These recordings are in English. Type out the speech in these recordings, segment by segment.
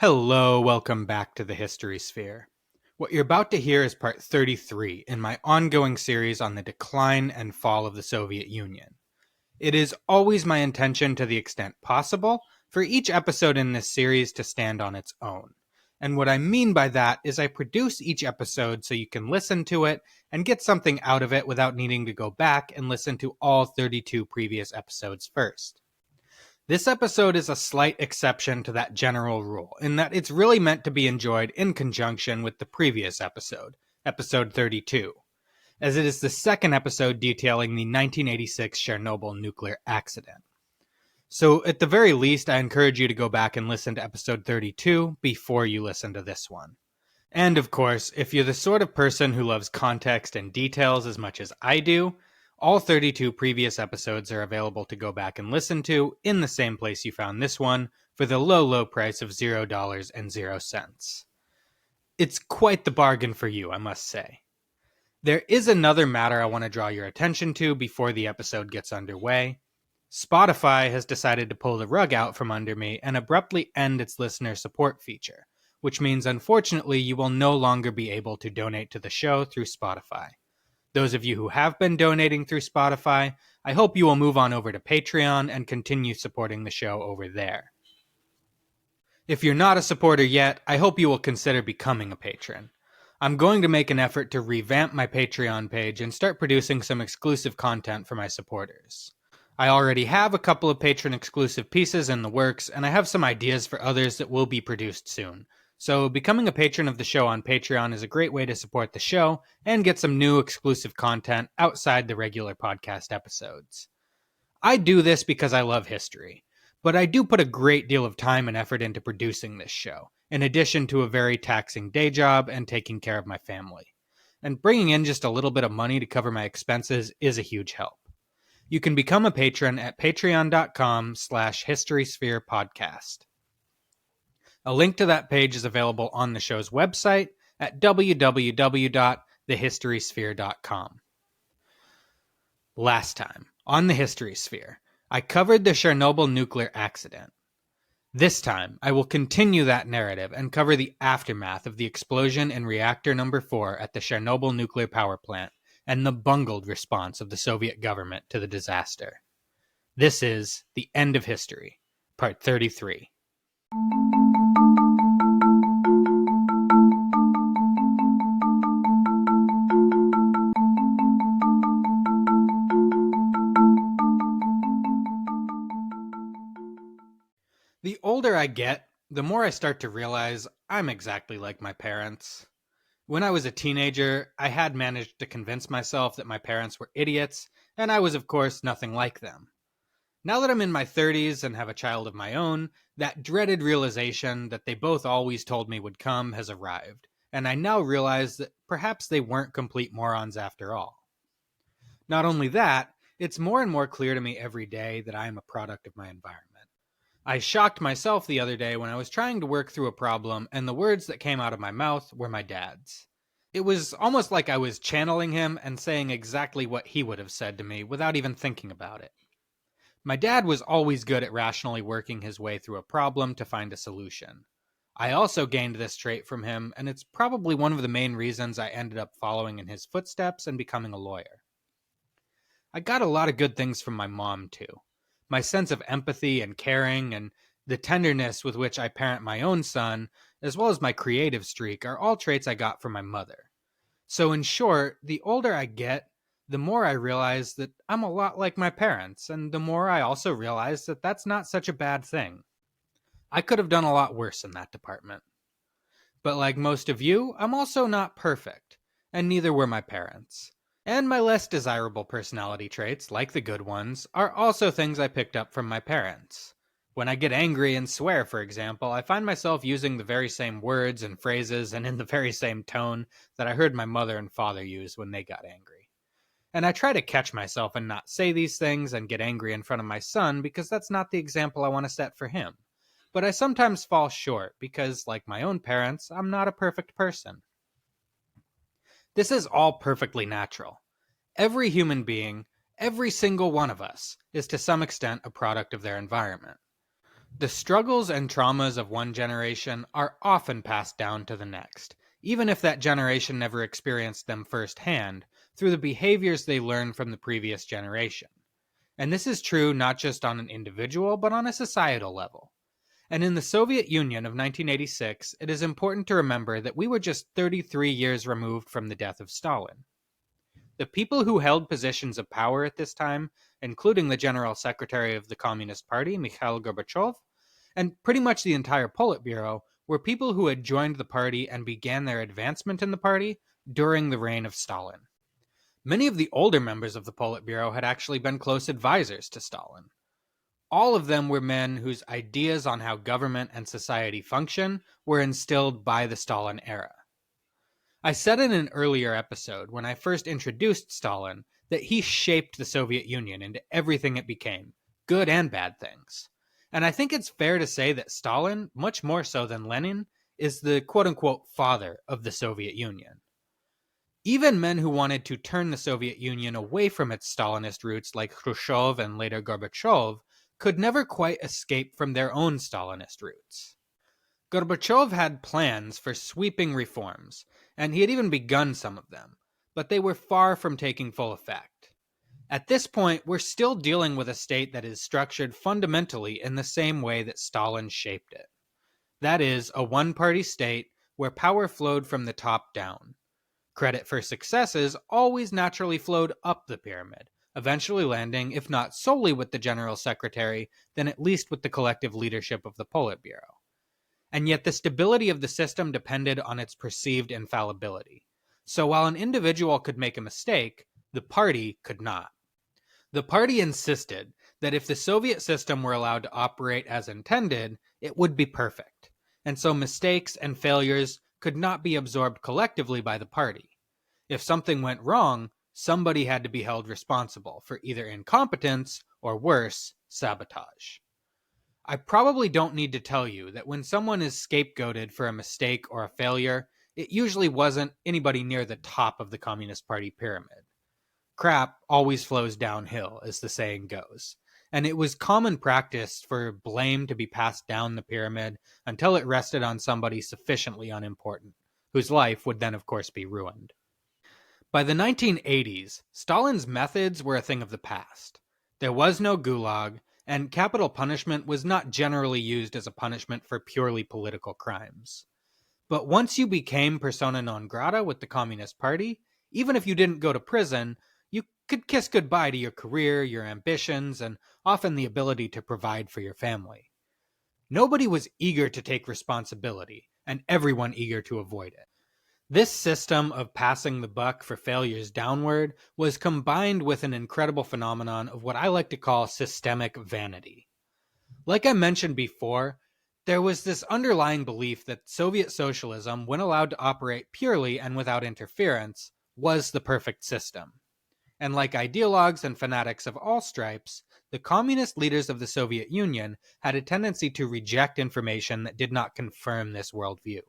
Hello, welcome back to the History Sphere. What you're about to hear is part 33 in my ongoing series on the decline and fall of the Soviet Union. It is always my intention, to the extent possible, for each episode in this series to stand on its own. And what I mean by that is I produce each episode so you can listen to it and get something out of it without needing to go back and listen to all 32 previous episodes first. This episode is a slight exception to that general rule, in that it's really meant to be enjoyed in conjunction with the previous episode, episode 32, as it is the second episode detailing the 1986 Chernobyl nuclear accident. So at the very least, I encourage you to go back and listen to episode 32 before you listen to this one. And of course, if you're the sort of person who loves context and details as much as I do, all 32 previous episodes are available to go back and listen to in the same place you found this one for the low price of $0.00. It's quite the bargain for you, I must say. There is another matter I want to draw your attention to before the episode gets underway. Spotify has decided to pull the rug out from under me and abruptly end its listener support feature, which means unfortunately you will no longer be able to donate to the show through Spotify. Those of you who have been donating through Spotify, I hope you will move on over to Patreon and continue supporting the show over there. If you're not a supporter yet, I hope you will consider becoming a patron. I'm going to make an effort to revamp my Patreon page and start producing some exclusive content for my supporters. I already have a couple of patron-exclusive pieces in the works, and I have some ideas for others that will be produced soon. So becoming a patron of the show on Patreon is a great way to support the show and get some new exclusive content outside the regular podcast episodes. I do this because I love history, but I do put a great deal of time and effort into producing this show, in addition to a very taxing day job and taking care of my family. And bringing in just a little bit of money to cover my expenses is a huge help. You can become a patron at patreon.com/historyspherepodcast. A link to that page is available on the show's website at www.thehistorysphere.com. Last time, on the History Sphere, I covered the Chernobyl nuclear accident. This time, I will continue that narrative and cover the aftermath of the explosion in reactor number 4 at the Chernobyl nuclear power plant and the bungled response of the Soviet government to the disaster. This is The End of History, Part 33. The older I get, the more I start to realize I'm exactly like my parents. When I was a teenager, I had managed to convince myself that my parents were idiots, and I was, of course, nothing like them. Now that I'm in my 30s and have a child of my own, that dreaded realization that they both always told me would come has arrived, and I now realize that perhaps they weren't complete morons after all. Not only that, it's more and more clear to me every day that I am a product of my environment. I shocked myself the other day when I was trying to work through a problem, and the words that came out of my mouth were my dad's. It was almost like I was channeling him and saying exactly what he would have said to me without even thinking about it. My dad was always good at rationally working his way through a problem to find a solution. I also gained this trait from him, and it's probably one of the main reasons I ended up following in his footsteps and becoming a lawyer. I got a lot of good things from my mom, too. My sense of empathy and caring, and the tenderness with which I parent my own son, as well as my creative streak, are all traits I got from my mother. So in short, the older I get, the more I realize that I'm a lot like my parents, and the more I also realize that that's not such a bad thing. I could have done a lot worse in that department. But like most of you, I'm also not perfect, and neither were my parents. And my less desirable personality traits, like the good ones, are also things I picked up from my parents. When I get angry and swear, for example, I find myself using the very same words and phrases and in the very same tone that I heard my mother and father use when they got angry. And I try to catch myself and not say these things and get angry in front of my son because that's not the example I want to set for him. But I sometimes fall short because, like my own parents, I'm not a perfect person. This is all perfectly natural. Every human being, every single one of us, is to some extent a product of their environment. The struggles and traumas of one generation are often passed down to the next, even if that generation never experienced them firsthand, through the behaviors they learned from the previous generation. And this is true not just on an individual, but on a societal level. And in the Soviet Union of 1986, it is important to remember that we were just 33 years removed from the death of Stalin. The people who held positions of power at this time, including the General Secretary of the Communist Party, Mikhail Gorbachev, and pretty much the entire Politburo, were people who had joined the party and began their advancement in the party during the reign of Stalin. Many of the older members of the Politburo had actually been close advisors to Stalin. All of them were men whose ideas on how government and society function were instilled by the Stalin era. I said in an earlier episode, when I first introduced Stalin, that he shaped the Soviet Union into everything it became, good and bad things. And I think it's fair to say that Stalin, much more so than Lenin, is the quote-unquote father of the Soviet Union. Even men who wanted to turn the Soviet Union away from its Stalinist roots, like Khrushchev and later Gorbachev, could never quite escape from their own Stalinist roots. Gorbachev had plans for sweeping reforms, and he had even begun some of them, but they were far from taking full effect. At this point, we're still dealing with a state that is structured fundamentally in the same way that Stalin shaped it. That is, a one-party state where power flowed from the top down. Credit for successes always naturally flowed up the pyramid, eventually landing, if not solely with the General Secretary, then at least with the collective leadership of the Politburo. And yet the stability of the system depended on its perceived infallibility. So while an individual could make a mistake, the party could not. The party insisted that if the Soviet system were allowed to operate as intended, it would be perfect. And so mistakes and failures could not be absorbed collectively by the party. If something went wrong, somebody had to be held responsible for either incompetence or worse, sabotage. I probably don't need to tell you that when someone is scapegoated for a mistake or a failure, it usually wasn't anybody near the top of the Communist Party pyramid. Crap always flows downhill, as the saying goes, and it was common practice for blame to be passed down the pyramid until it rested on somebody sufficiently unimportant, whose life would then of course be ruined. By the 1980s, Stalin's methods were a thing of the past. There was no gulag, and capital punishment was not generally used as a punishment for purely political crimes. But once you became persona non grata with the Communist Party, even if you didn't go to prison, you could kiss goodbye to your career, your ambitions, and often the ability to provide for your family. Nobody was eager to take responsibility, and everyone eager to avoid it. This system of passing the buck for failures downward was combined with an incredible phenomenon of what I like to call systemic vanity. Like I mentioned before, there was this underlying belief that Soviet socialism, when allowed to operate purely and without interference, was the perfect system. And like ideologues and fanatics of all stripes, the communist leaders of the Soviet Union had a tendency to reject information that did not confirm this worldview.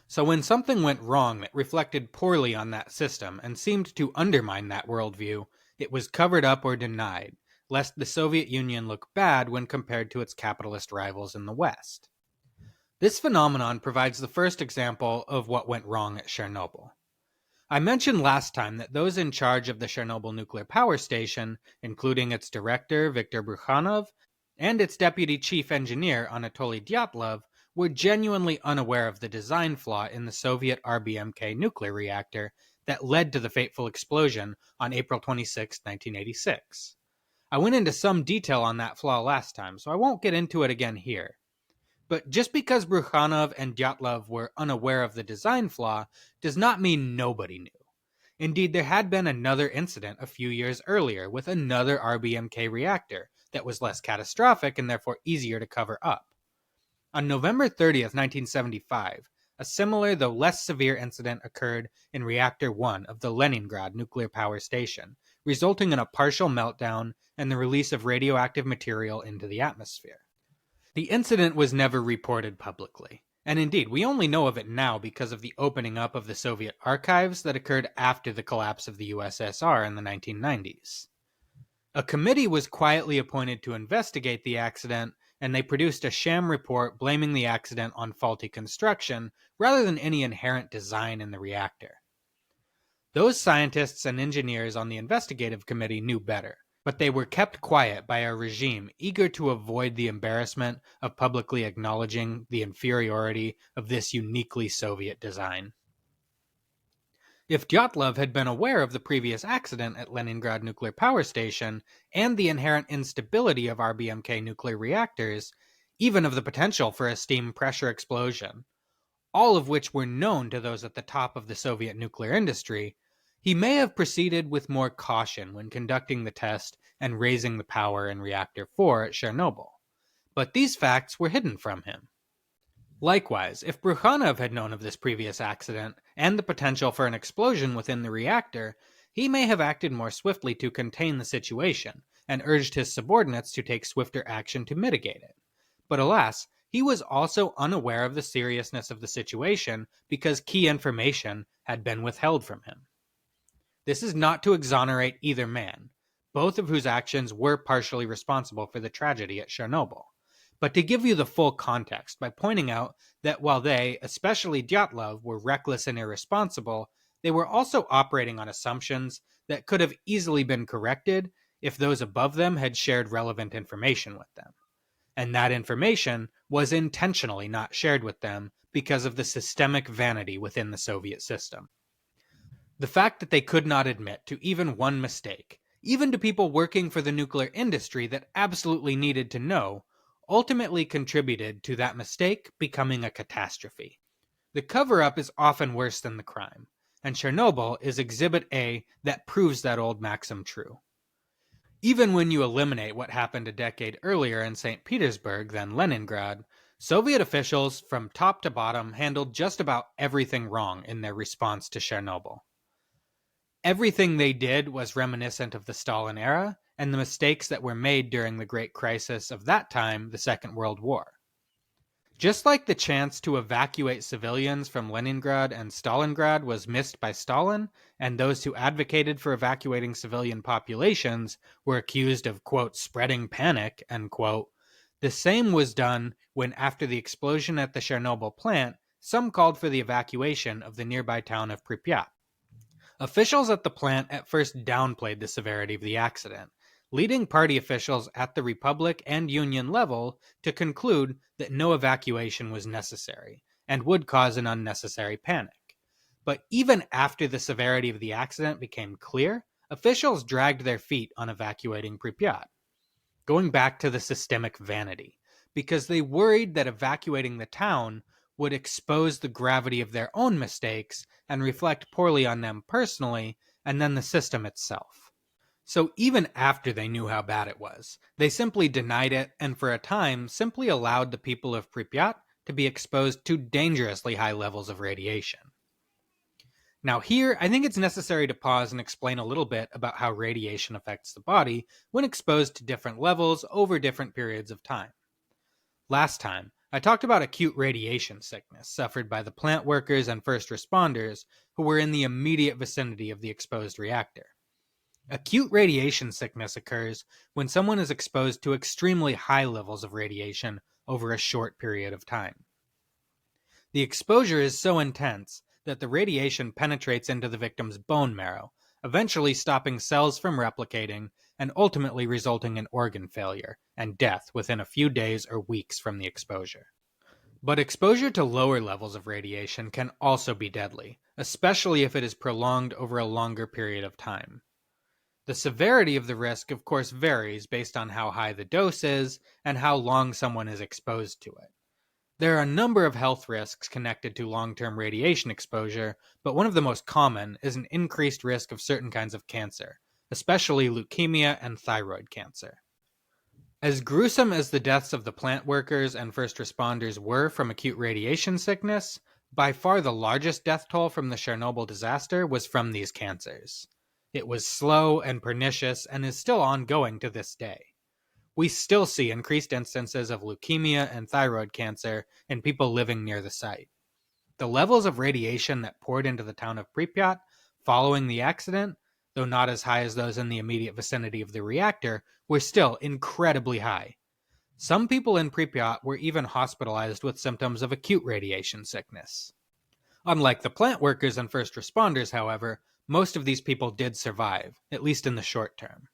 So when something went wrong that reflected poorly on that system and seemed to undermine that worldview, it was covered up or denied, lest the Soviet Union look bad when compared to its capitalist rivals in the West. This phenomenon provides the first example of what went wrong at Chernobyl. I mentioned last time that those in charge of the Chernobyl nuclear power station, including its director, Viktor Bryukhanov, and its deputy chief engineer, Anatoly Dyatlov, were genuinely unaware of the design flaw in the Soviet RBMK nuclear reactor that led to the fateful explosion on April 26, 1986. I went into some detail on that flaw last time, so I won't get into it again here. But just because Bryukhanov and Dyatlov were unaware of the design flaw does not mean nobody knew. Indeed, there had been another incident a few years earlier with another RBMK reactor that was less catastrophic and therefore easier to cover up. On November 30th, 1975, a similar though less severe incident occurred in Reactor 1 of the Leningrad nuclear power station, resulting in a partial meltdown and the release of radioactive material into the atmosphere. The incident was never reported publicly, and indeed we only know of it now because of the opening up of the Soviet archives that occurred after the collapse of the USSR in the 1990s. A committee was quietly appointed to investigate the accident, and they produced a sham report blaming the accident on faulty construction rather than any inherent design in the reactor. Those scientists and engineers on the investigative committee knew better, but they were kept quiet by a regime eager to avoid the embarrassment of publicly acknowledging the inferiority of this uniquely Soviet design. If Dyatlov had been aware of the previous accident at Leningrad Nuclear Power Station and the inherent instability of RBMK nuclear reactors, even of the potential for a steam pressure explosion, all of which were known to those at the top of the Soviet nuclear industry, he may have proceeded with more caution when conducting the test and raising the power in Reactor 4 at Chernobyl. But these facts were hidden from him. Likewise, if Bryukhanov had known of this previous accident and the potential for an explosion within the reactor, he may have acted more swiftly to contain the situation and urged his subordinates to take swifter action to mitigate it. But alas, he was also unaware of the seriousness of the situation because key information had been withheld from him. This is not to exonerate either man, both of whose actions were partially responsible for the tragedy at Chernobyl, but to give you the full context by pointing out that while they, especially Dyatlov, were reckless and irresponsible, they were also operating on assumptions that could have easily been corrected if those above them had shared relevant information with them. And that information was intentionally not shared with them because of the systemic vanity within the Soviet system. The fact that they could not admit to even one mistake, even to people working for the nuclear industry that absolutely needed to know, ultimately contributed to that mistake becoming a catastrophe. The cover-up is often worse than the crime, and Chernobyl is Exhibit A that proves that old maxim true. Even when you eliminate what happened a decade earlier in St. Petersburg than Leningrad, Soviet officials from top to bottom handled just about everything wrong in their response to Chernobyl. Everything they did was reminiscent of the Stalin era and the mistakes that were made during the great crisis of that time, the Second World War. Just like the chance to evacuate civilians from Leningrad and Stalingrad was missed by Stalin, and those who advocated for evacuating civilian populations were accused of, quote, spreading panic, end quote, the same was done when, after the explosion at the Chernobyl plant, some called for the evacuation of the nearby town of Pripyat. Officials at the plant at first downplayed the severity of the accident, leading party officials at the Republic and Union level to conclude that no evacuation was necessary and would cause an unnecessary panic. But even after the severity of the accident became clear, officials dragged their feet on evacuating Pripyat, going back to the systemic vanity, because they worried that evacuating the town would expose the gravity of their own mistakes and reflect poorly on them personally, and then the system itself. So even after they knew how bad it was, they simply denied it and for a time simply allowed the people of Pripyat to be exposed to dangerously high levels of radiation. Now here, I think it's necessary to pause and explain a little bit about how radiation affects the body when exposed to different levels over different periods of time. Last time, I talked about acute radiation sickness suffered by the plant workers and first responders who were in the immediate vicinity of the exposed reactor. Acute radiation sickness occurs when someone is exposed to extremely high levels of radiation over a short period of time. The exposure is so intense that the radiation penetrates into the victim's bone marrow, eventually stopping cells from replicating and ultimately resulting in organ failure and death within a few days or weeks from the exposure. But exposure to lower levels of radiation can also be deadly, especially if it is prolonged over a longer period of time. The severity of the risk, of course, varies based on how high the dose is and how long someone is exposed to it. There are a number of health risks connected to long-term radiation exposure, but one of the most common is an increased risk of certain kinds of cancer, especially leukemia and thyroid cancer. As gruesome as the deaths of the plant workers and first responders were from acute radiation sickness, by far the largest death toll from the Chernobyl disaster was from these cancers. It was slow and pernicious and is still ongoing to this day. We still see increased instances of leukemia and thyroid cancer in people living near the site. The levels of radiation that poured into the town of Pripyat following the accident, though not as high as those in the immediate vicinity of the reactor, were still incredibly high. Some people in Pripyat were even hospitalized with symptoms of acute radiation sickness. Unlike the plant workers and first responders, however, most of these people did survive, at least in the short term.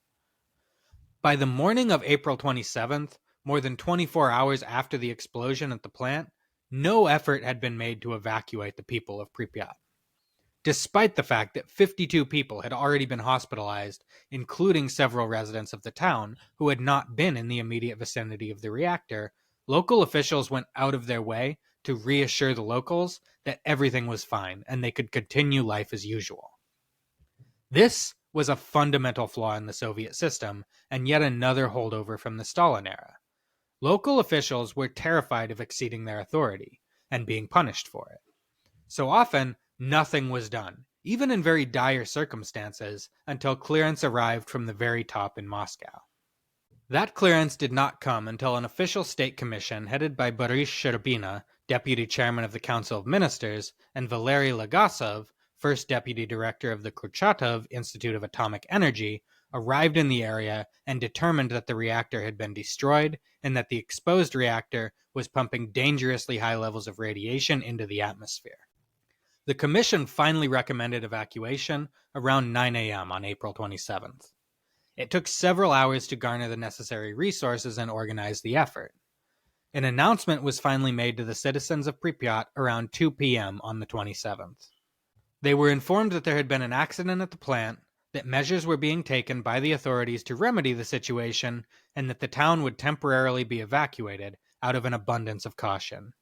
By the morning of April 27th, more than 24 hours after the explosion at the plant, no effort had been made to evacuate the people of Pripyat. Despite the fact that 52 people had already been hospitalized, including several residents of the town who had not been in the immediate vicinity of the reactor, local officials went out of their way to reassure the locals that everything was fine and they could continue life as usual. This was a fundamental flaw in the Soviet system and yet another holdover from the Stalin era. Local officials were terrified of exceeding their authority and being punished for it. So often, nothing was done, even in very dire circumstances, until clearance arrived from the very top in Moscow. That clearance did not come until an official state commission headed by Boris Sherbina, deputy chairman of the Council of Ministers, and Valery Legasov, first deputy director of the Kurchatov Institute of Atomic Energy, arrived in the area and determined that the reactor had been destroyed and that the exposed reactor was pumping dangerously high levels of radiation into the atmosphere. The commission finally recommended evacuation around 9 a.m. on April 27th. It took several hours to garner the necessary resources and organize the effort. An announcement was finally made to the citizens of Pripyat around 2 p.m. on the 27th. They were informed that there had been an accident at the plant, that measures were being taken by the authorities to remedy the situation, and that the town would temporarily be evacuated out of an abundance of caution.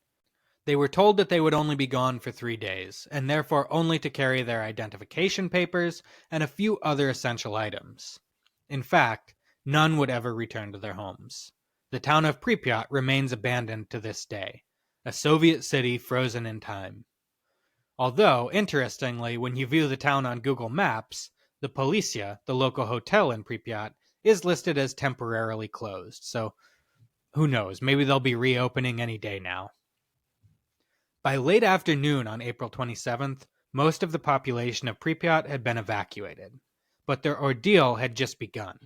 They were told that they would only be gone for 3 days, and therefore only to carry their identification papers and a few other essential items. In fact, none would ever return to their homes. The town of Pripyat remains abandoned to this day, a Soviet city frozen in time. Although, interestingly, when you view the town on Google Maps, the Polisia, the local hotel in Pripyat, is listed as temporarily closed, so who knows, maybe they'll be reopening any day now. By late afternoon on April 27th, most of the population of Pripyat had been evacuated, but their ordeal had just begun.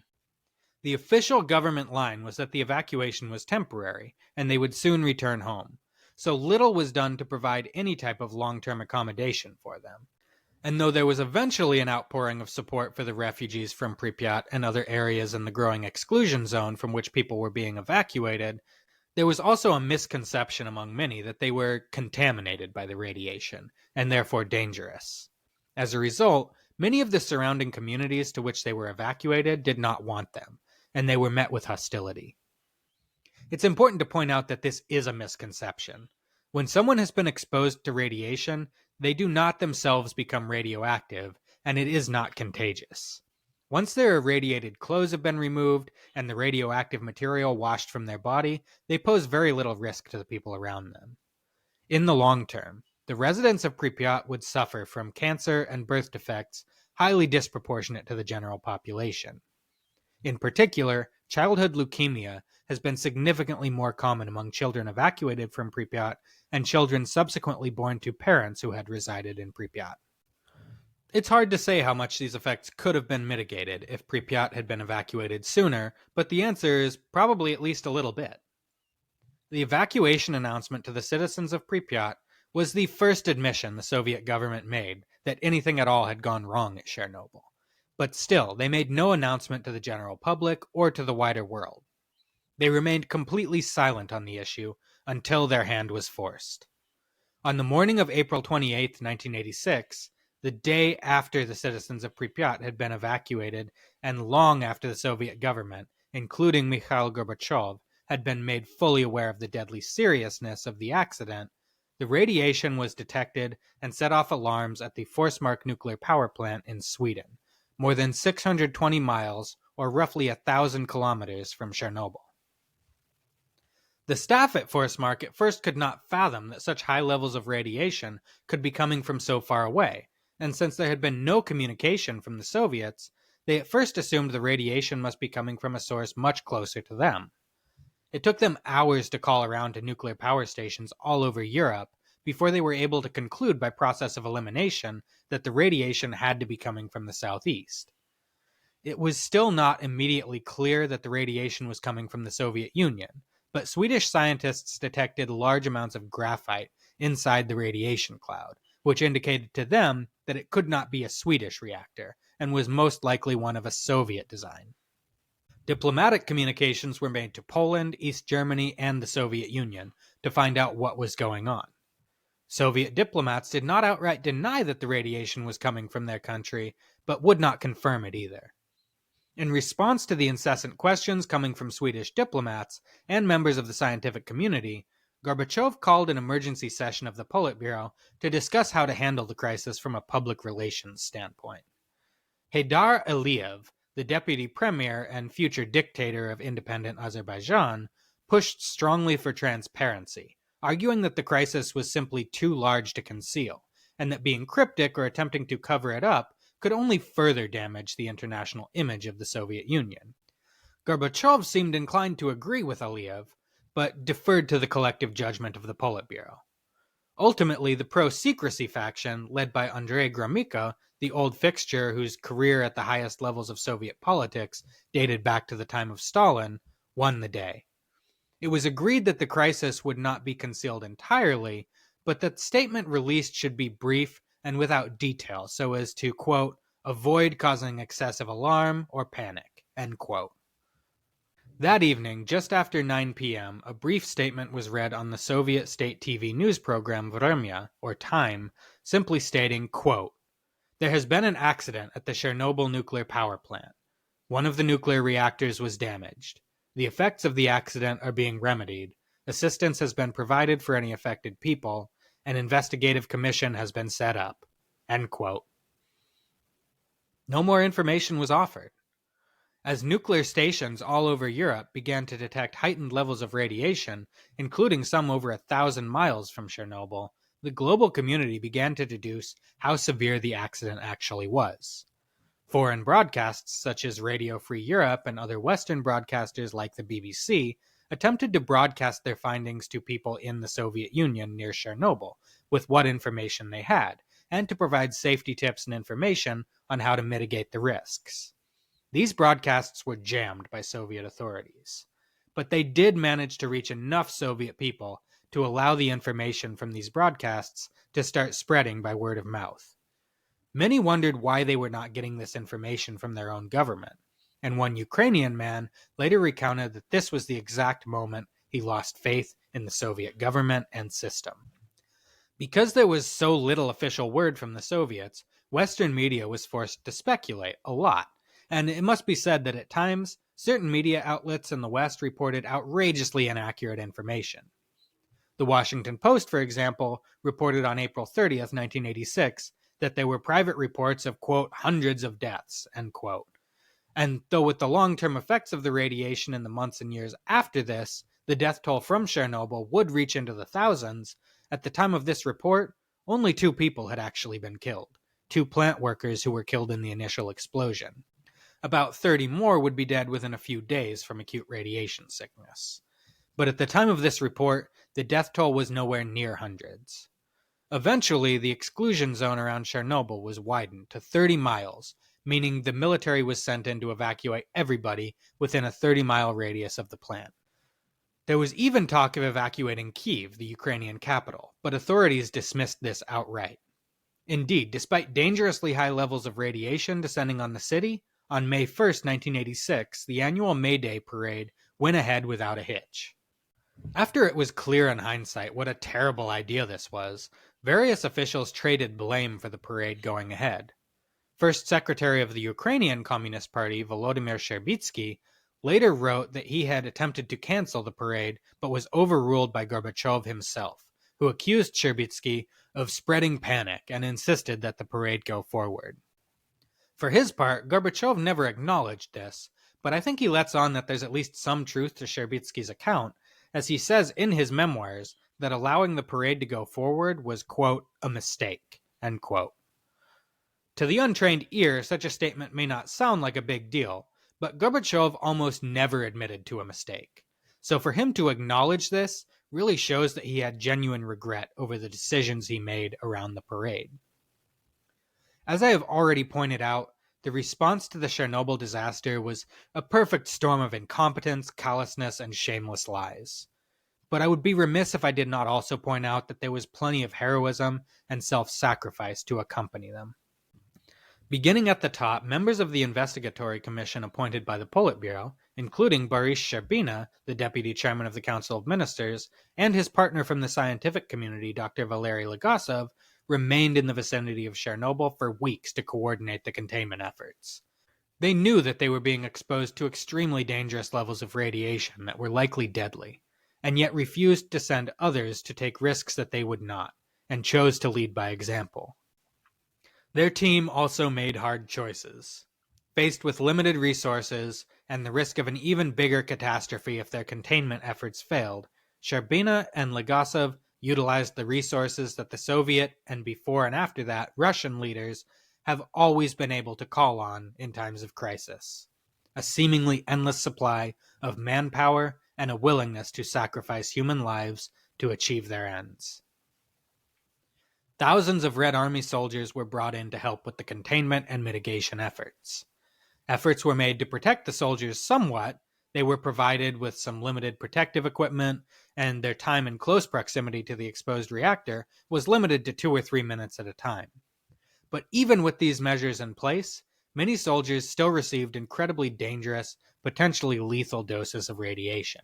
The official government line was that the evacuation was temporary, and they would soon return home, so little was done to provide any type of long-term accommodation for them. And though there was eventually an outpouring of support for the refugees from Pripyat and other areas in the growing exclusion zone from which people were being evacuated, there was also a misconception among many that they were contaminated by the radiation, and therefore dangerous. As a result, many of the surrounding communities to which they were evacuated did not want them, and they were met with hostility. It's important to point out that this is a misconception. When someone has been exposed to radiation, they do not themselves become radioactive, and it is not contagious. Once their irradiated clothes have been removed and the radioactive material washed from their body, they pose very little risk to the people around them. In the long term, the residents of Pripyat would suffer from cancer and birth defects highly disproportionate to the general population. In particular, childhood leukemia has been significantly more common among children evacuated from Pripyat and children subsequently born to parents who had resided in Pripyat. It's hard to say how much these effects could have been mitigated if Pripyat had been evacuated sooner, but the answer is probably at least a little bit. The evacuation announcement to the citizens of Pripyat was the first admission the Soviet government made that anything at all had gone wrong at Chernobyl. But still, they made no announcement to the general public or to the wider world. They remained completely silent on the issue until their hand was forced. On the morning of April 28, 1986, the day after the citizens of Pripyat had been evacuated and long after the Soviet government, including Mikhail Gorbachev, had been made fully aware of the deadly seriousness of the accident, the radiation was detected and set off alarms at the Forsmark nuclear power plant in Sweden, more than 620 miles or roughly 1,000 kilometers from Chernobyl. The staff at Forsmark at first could not fathom that such high levels of radiation could be coming from so far away, and since there had been no communication from the Soviets, they at first assumed the radiation must be coming from a source much closer to them. It took them hours to call around to nuclear power stations all over Europe before they were able to conclude by process of elimination that the radiation had to be coming from the southeast. It was still not immediately clear that the radiation was coming from the Soviet Union, but Swedish scientists detected large amounts of graphite inside the radiation cloud, which indicated to them that it could not be a Swedish reactor and was most likely one of a Soviet design. Diplomatic communications were made to Poland, East Germany, and the Soviet Union to find out what was going on. Soviet diplomats did not outright deny that the radiation was coming from their country, but would not confirm it either. In response to the incessant questions coming from Swedish diplomats and members of the scientific community, Gorbachev called an emergency session of the Politburo to discuss how to handle the crisis from a public relations standpoint. Heydar Aliyev, the deputy premier and future dictator of independent Azerbaijan, pushed strongly for transparency, arguing that the crisis was simply too large to conceal, and that being cryptic or attempting to cover it up could only further damage the international image of the Soviet Union. Gorbachev seemed inclined to agree with Aliyev, but deferred to the collective judgment of the Politburo. Ultimately, the pro-secrecy faction, led by Andrei Gromyko, the old fixture whose career at the highest levels of Soviet politics dated back to the time of Stalin, won the day. It was agreed that the crisis would not be concealed entirely, but that the statement released should be brief and without detail so as to, quote, avoid causing excessive alarm or panic, end quote. That evening, just after 9 p.m., a brief statement was read on the Soviet state TV news program Vremya, or Time, simply stating, quote, there has been an accident at the Chernobyl nuclear power plant. One of the nuclear reactors was damaged. The effects of the accident are being remedied. Assistance has been provided for any affected people. An investigative commission has been set up. End quote. No more information was offered. As nuclear stations all over Europe began to detect heightened levels of radiation, including some over 1,000 miles from Chernobyl, the global community began to deduce how severe the accident actually was. Foreign broadcasts, such as Radio Free Europe and other Western broadcasters like the BBC, attempted to broadcast their findings to people in the Soviet Union near Chernobyl with what information they had, and to provide safety tips and information on how to mitigate the risks. These broadcasts were jammed by Soviet authorities, but they did manage to reach enough Soviet people to allow the information from these broadcasts to start spreading by word of mouth. Many wondered why they were not getting this information from their own government, and one Ukrainian man later recounted that this was the exact moment he lost faith in the Soviet government and system. Because there was so little official word from the Soviets, Western media was forced to speculate a lot, and it must be said that at times, certain media outlets in the West reported outrageously inaccurate information. The Washington Post, for example, reported on April 30th, 1986, that there were private reports of, quote, hundreds of deaths, end quote. And though with the long-term effects of the radiation in the months and years after this, the death toll from Chernobyl would reach into the thousands, at the time of this report, only 2 people had actually been killed, 2 plant workers who were killed in the initial explosion. About 30 more would be dead within a few days from acute radiation sickness. But at the time of this report, the death toll was nowhere near hundreds. Eventually, the exclusion zone around Chernobyl was widened to 30 miles, meaning the military was sent in to evacuate everybody within a 30-mile radius of the plant. There was even talk of evacuating Kyiv, the Ukrainian capital, but authorities dismissed this outright. Indeed, despite dangerously high levels of radiation descending on the city, on May 1st, 1986, the annual May Day parade went ahead without a hitch. After it was clear in hindsight what a terrible idea this was, various officials traded blame for the parade going ahead. First Secretary of the Ukrainian Communist Party, Volodymyr Sherbitsky, later wrote that he had attempted to cancel the parade but was overruled by Gorbachev himself, who accused Sherbitsky of spreading panic and insisted that the parade go forward. For his part, Gorbachev never acknowledged this, but I think he lets on that there's at least some truth to Sherbitsky's account, as he says in his memoirs that allowing the parade to go forward was, quote, a mistake, end quote. To the untrained ear, such a statement may not sound like a big deal, but Gorbachev almost never admitted to a mistake. So for him to acknowledge this really shows that he had genuine regret over the decisions he made around the parade. As I have already pointed out, the response to the Chernobyl disaster was a perfect storm of incompetence, callousness, and shameless lies. But I would be remiss if I did not also point out that there was plenty of heroism and self-sacrifice to accompany them. Beginning at the top, members of the investigatory commission appointed by the Politburo, including Boris Sherbina, the deputy chairman of the Council of Ministers, and his partner from the scientific community, Dr. Valery Legasov, remained in the vicinity of Chernobyl for weeks to coordinate the containment efforts. They knew that they were being exposed to extremely dangerous levels of radiation that were likely deadly, and yet refused to send others to take risks that they would not, and chose to lead by example. Their team also made hard choices. Faced with limited resources and the risk of an even bigger catastrophe if their containment efforts failed, Sherbina and Legasov utilized the resources that the Soviet and before and after that Russian leaders have always been able to call on in times of crisis. A seemingly endless supply of manpower and a willingness to sacrifice human lives to achieve their ends. Thousands of Red Army soldiers were brought in to help with the containment and mitigation efforts. Efforts were made to protect the soldiers somewhat. They were provided with some limited protective equipment, and their time in close proximity to the exposed reactor was limited to 2 or 3 minutes at a time. But even with these measures in place, many soldiers still received incredibly dangerous, potentially lethal doses of radiation.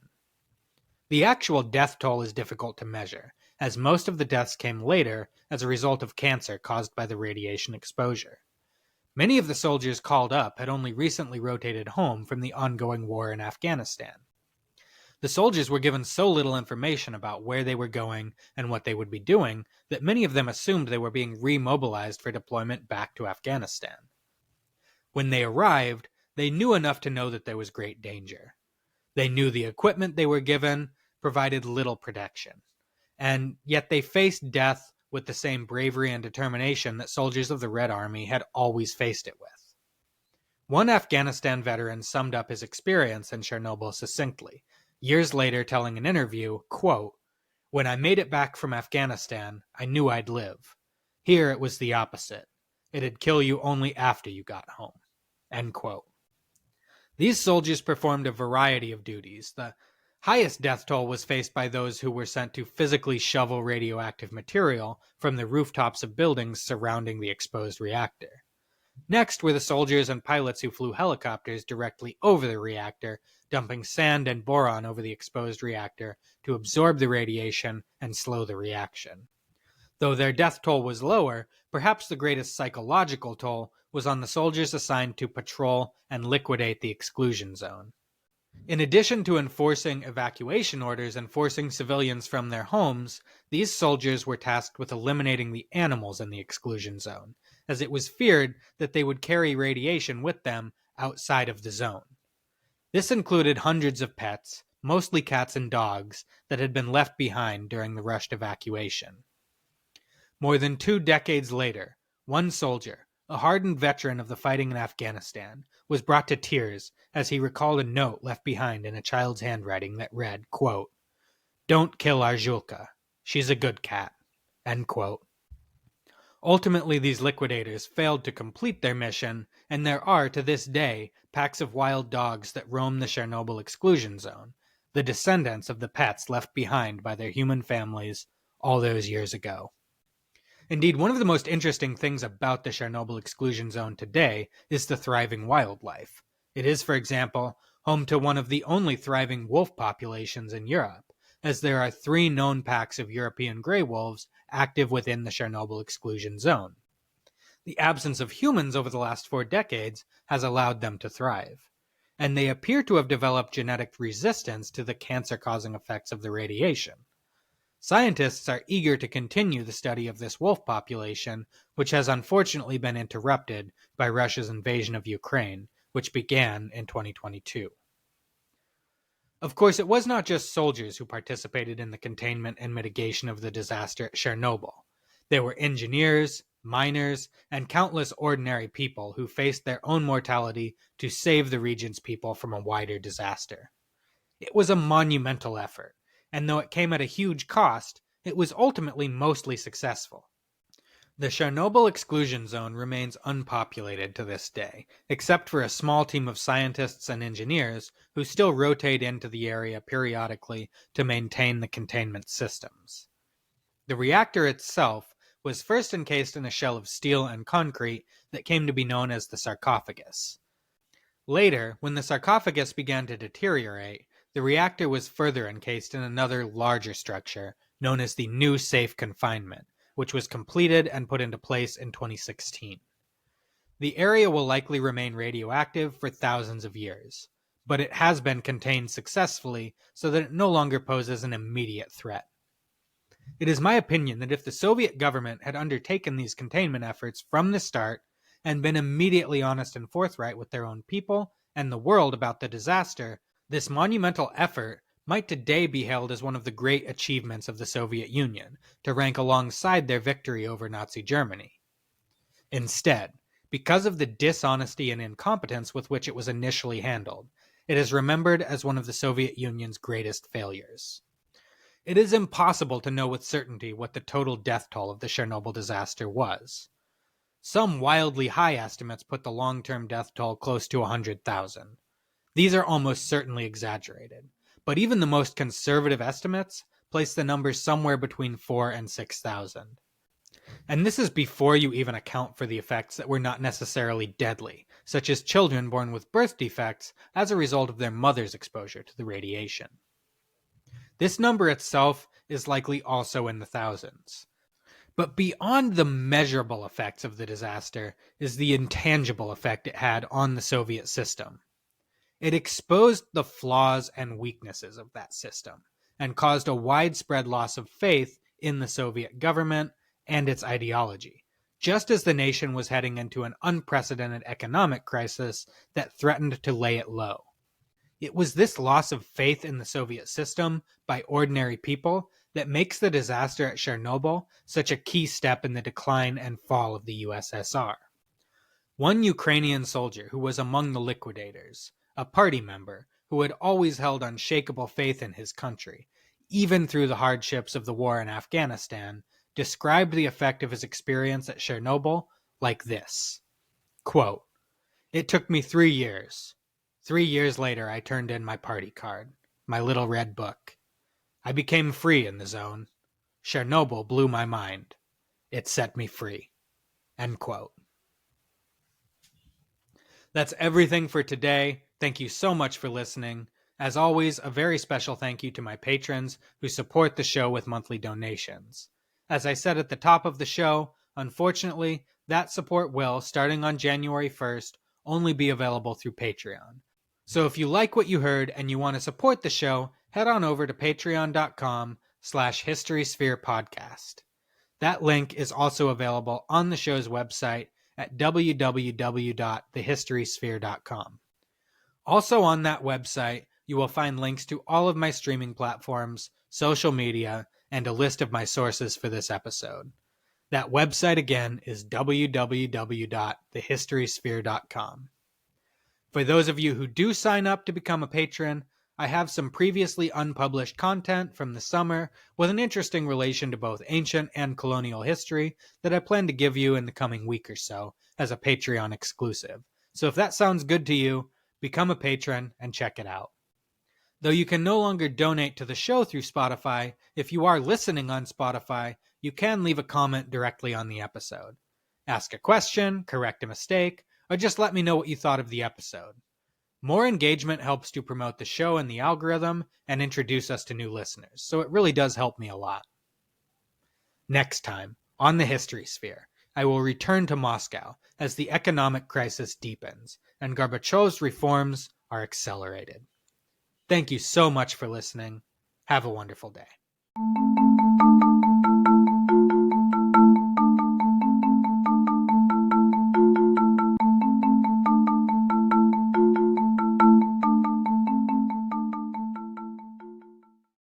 The actual death toll is difficult to measure, as most of the deaths came later as a result of cancer caused by the radiation exposure. Many of the soldiers called up had only recently rotated home from the ongoing war in Afghanistan. The soldiers were given so little information about where they were going and what they would be doing that many of them assumed they were being remobilized for deployment back to Afghanistan. When they arrived, they knew enough to know that there was great danger. They knew the equipment they were given provided little protection, and yet they faced death with the same bravery and determination that soldiers of the Red Army had always faced it with. One Afghanistan veteran summed up his experience in Chernobyl succinctly, years later telling an interview, quote, "When I made it back from Afghanistan, I knew I'd live. Here it was the opposite. It'd kill you only after you got home." End quote. These soldiers performed a variety of duties. The highest death toll was faced by those who were sent to physically shovel radioactive material from the rooftops of buildings surrounding the exposed reactor. Next were the soldiers and pilots who flew helicopters directly over the reactor, dumping sand and boron over the exposed reactor to absorb the radiation and slow the reaction. Though their death toll was lower, perhaps the greatest psychological toll was on the soldiers assigned to patrol and liquidate the exclusion zone. In addition to enforcing evacuation orders and forcing civilians from their homes, these soldiers were tasked with eliminating the animals in the exclusion zone, as it was feared that they would carry radiation with them outside of the zone. This included hundreds of pets, mostly cats and dogs, that had been left behind during the rushed evacuation. More than 2 decades later, one soldier, a hardened veteran of the fighting in Afghanistan, was brought to tears as he recalled a note left behind in a child's handwriting that read, quote, "Don't kill our Julka. She's a good cat." End quote. Ultimately, these liquidators failed to complete their mission, and there are, to this day, packs of wild dogs that roam the Chernobyl exclusion zone, the descendants of the pets left behind by their human families all those years ago. Indeed, one of the most interesting things about the Chernobyl exclusion zone today is the thriving wildlife. It is, for example, home to one of the only thriving wolf populations in Europe, as there are 3 known packs of European gray wolves active within the Chernobyl exclusion zone. The absence of humans over the last 4 decades has allowed them to thrive, and they appear to have developed genetic resistance to the cancer-causing effects of the radiation. Scientists are eager to continue the study of this wolf population, which has unfortunately been interrupted by Russia's invasion of Ukraine, which began in 2022. Of course, it was not just soldiers who participated in the containment and mitigation of the disaster at Chernobyl. There were engineers, miners, and countless ordinary people who faced their own mortality to save the region's people from a wider disaster. It was a monumental effort, and though it came at a huge cost, it was ultimately mostly successful. The Chernobyl exclusion zone remains unpopulated to this day, except for a small team of scientists and engineers who still rotate into the area periodically to maintain the containment systems. The reactor itself was first encased in a shell of steel and concrete that came to be known as the sarcophagus. Later, when the sarcophagus began to deteriorate, the reactor was further encased in another larger structure known as the new safe confinement, which was completed and put into place in 2016. The area will likely remain radioactive for thousands of years, but it has been contained successfully so that it no longer poses an immediate threat. It is my opinion that if the Soviet government had undertaken these containment efforts from the start and been immediately honest and forthright with their own people and the world about the disaster, this monumental effort might today be hailed as one of the great achievements of the Soviet Union, to rank alongside their victory over Nazi Germany. Instead, because of the dishonesty and incompetence with which it was initially handled, it is remembered as one of the Soviet Union's greatest failures. It is impossible to know with certainty what the total death toll of the Chernobyl disaster was. Some wildly high estimates put the long-term death toll close to 100,000. These are almost certainly exaggerated, but even the most conservative estimates place the number somewhere between 4,000 and 6,000. And this is before you even account for the effects that were not necessarily deadly, such as children born with birth defects as a result of their mother's exposure to the radiation. This number itself is likely also in the thousands. But beyond the measurable effects of the disaster is the intangible effect it had on the Soviet system. It exposed the flaws and weaknesses of that system and caused a widespread loss of faith in the Soviet government and its ideology, just as the nation was heading into an unprecedented economic crisis that threatened to lay it low. It was this loss of faith in the Soviet system by ordinary people that makes the disaster at Chernobyl such a key step in the decline and fall of the USSR. One Ukrainian soldier who was among the liquidators, a party member who had always held unshakable faith in his country, even through the hardships of the war in Afghanistan, described the effect of his experience at Chernobyl like this. Quote, "It took me 3 years. 3 years later, I turned in my party card, my little red book. I became free in the zone. Chernobyl blew my mind. It set me free." End quote. That's everything for today. Thank you so much for listening. As always, a very special thank you to my patrons who support the show with monthly donations. As I said at the top of the show, unfortunately, that support will, starting on January 1st, only be available through Patreon. So if you like what you heard and you want to support the show, head on over to patreon.com/historyspherepodcast. That link is also available on the show's website at www.thehistorysphere.com. Also on that website, you will find links to all of my streaming platforms, social media, and a list of my sources for this episode. That website again is www.thehistorysphere.com. For those of you who do sign up to become a patron, I have some previously unpublished content from the summer with an interesting relation to both ancient and colonial history that I plan to give you in the coming week or so as a Patreon exclusive. So if that sounds good to you, become a patron and check it out. Though you can no longer donate to the show through Spotify, if you are listening on Spotify, you can leave a comment directly on the episode. Ask a question, correct a mistake, or just let me know what you thought of the episode. More engagement helps to promote the show and the algorithm and introduce us to new listeners, so it really does help me a lot. Next time, on the History Sphere, I will return to Moscow as the economic crisis deepens and Gorbachev's reforms are accelerated. Thank you so much for listening. Have a wonderful day.